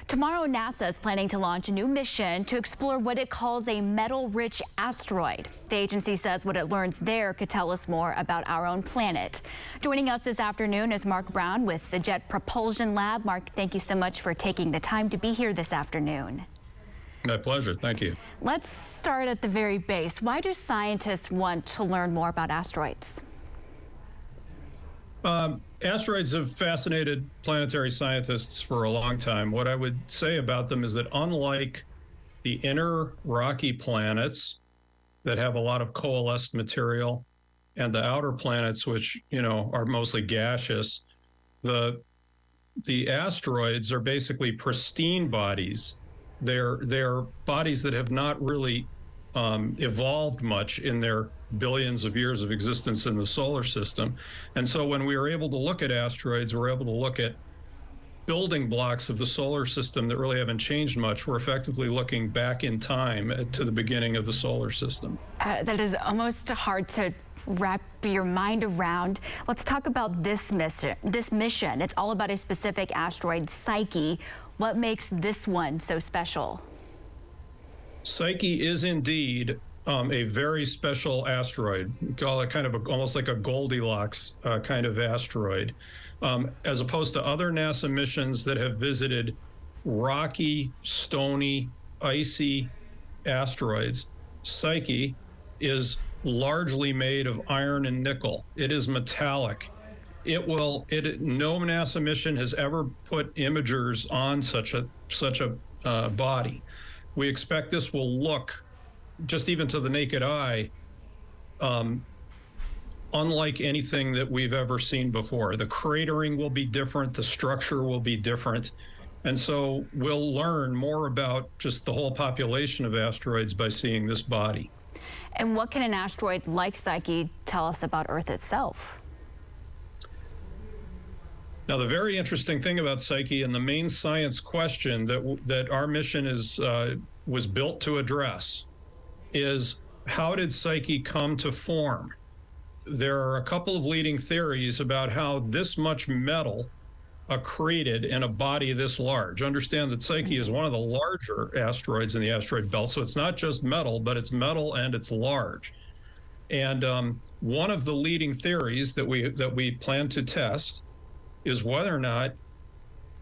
Tomorrow, NASA is planning to launch a new mission to explore what it calls a metal-rich asteroid. The agency says what it learns there could tell us more about our own planet. Joining us this afternoon is Mark Brown with the Jet Propulsion Lab. Mark, thank you so much for taking the time to be here this afternoon. My pleasure. Thank you. Let's start at the very base. Why do scientists want to learn more about asteroids? Asteroids have fascinated planetary scientists for a long time. What I would say about them is that unlike the inner rocky planets that have a lot of coalesced material and the outer planets, which, are mostly gaseous, the asteroids are basically pristine bodies. They're bodies that have not really evolved much in their billions of years of existence in the solar system. And so when we are able to look at asteroids, we're able to look at building blocks of the solar system that really haven't changed much. We're effectively looking back in time to the beginning of the solar system. That is almost hard to wrap your mind around. Let's talk about this mission. It's all about a specific asteroid, Psyche. What makes this one so special? Psyche is indeed a very special asteroid. We call it kind of almost like a Goldilocks kind of asteroid. As opposed to other NASA missions that have visited rocky, stony, icy asteroids, Psyche is largely made of iron and nickel. It is metallic. No NASA mission has ever put imagers on such a body. We expect this will look, just even to the naked eye, unlike anything that we've ever seen before. The cratering will be different, the structure will be different. And so we'll learn more about just the whole population of asteroids by seeing this body. And what can an asteroid like Psyche tell us about Earth itself? Now, the very interesting thing about Psyche, and the main science question that our mission was built to address, is how did Psyche come to form? There are a couple of leading theories about how this much metal accreted in a body this large. Understand that Psyche is one of the larger asteroids in the asteroid belt, so it's not just metal, but it's metal and it's large. And one of the leading theories that we plan to test is whether or not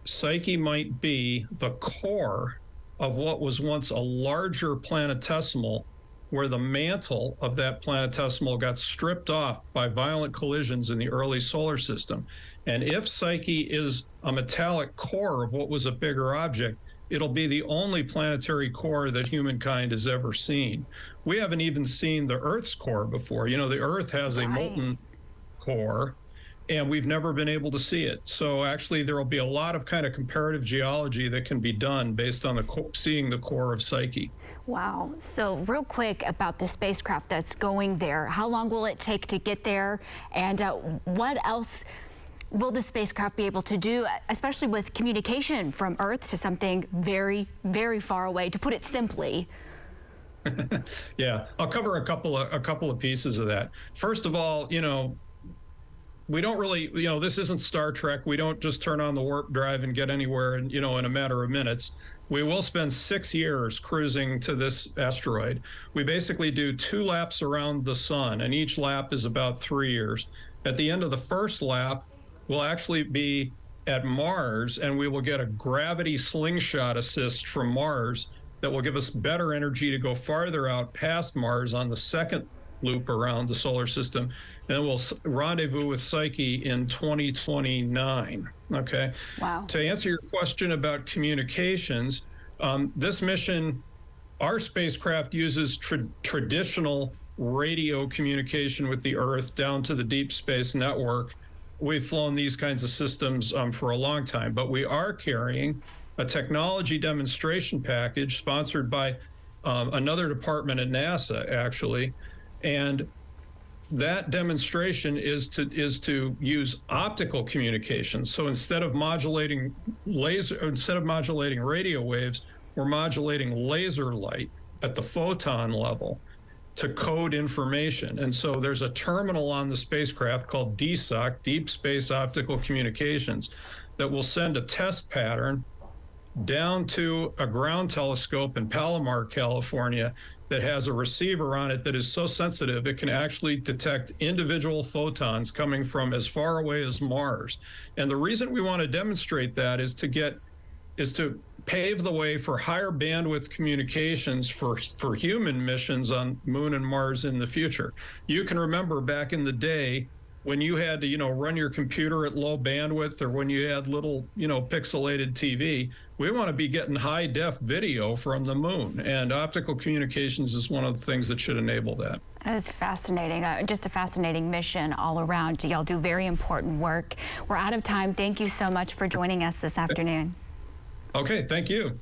Psyche might be the core of what was once a larger planetesimal, where the mantle of that planetesimal got stripped off by violent collisions in the early solar system. And if Psyche is a metallic core of what was a bigger object, it'll be the only planetary core that humankind has ever seen. We haven't even seen the Earth's core before. The Earth has a molten core, and we've never been able to see it. So actually, there will be a lot of kind of comparative geology that can be done based on seeing the core of Psyche. Wow. So real quick about the spacecraft that's going there, how long will it take to get there? And what else will the spacecraft be able to do, especially with communication from Earth to something very, very far away, to put it simply? Yeah, I'll cover a couple of pieces of that. First of all, we don't really, this isn't Star Trek. We don't just turn on the warp drive and get anywhere in a matter of minutes. We will spend 6 years cruising to this asteroid. We basically do 2 laps around the sun, and each lap is about 3 years. At the end of the first lap, we'll actually be at Mars, and we will get a gravity slingshot assist from Mars that will give us better energy to go farther out past Mars on the second loop around the solar system, and then we'll rendezvous with Psyche in 2029. Okay. Wow. To answer your question about communications, this mission, our spacecraft uses traditional radio communication with the Earth down to the Deep Space Network. We've flown these kinds of systems for a long time, but we are carrying a technology demonstration package sponsored by another department at NASA, actually. And that demonstration is to use optical communication. So instead of modulating radio waves, we're modulating laser light at the photon level to code information. And so there's a terminal on the spacecraft called DSOC, Deep Space Optical Communications, that will send a test pattern down to a ground telescope in Palomar, California, that has a receiver on it that is so sensitive it can actually detect individual photons coming from as far away as Mars. And the reason we want to demonstrate that is to pave the way for higher bandwidth communications for human missions on Moon and Mars in the future. You can remember back in the day when you had to, run your computer at low bandwidth, or when you had little, pixelated TV. We want to be getting high def video from the moon, and optical communications is one of the things that should enable that. That is fascinating. Just a fascinating mission all around. Y'all do very important work. We're out of time. Thank you so much for joining us this afternoon. Okay, thank you.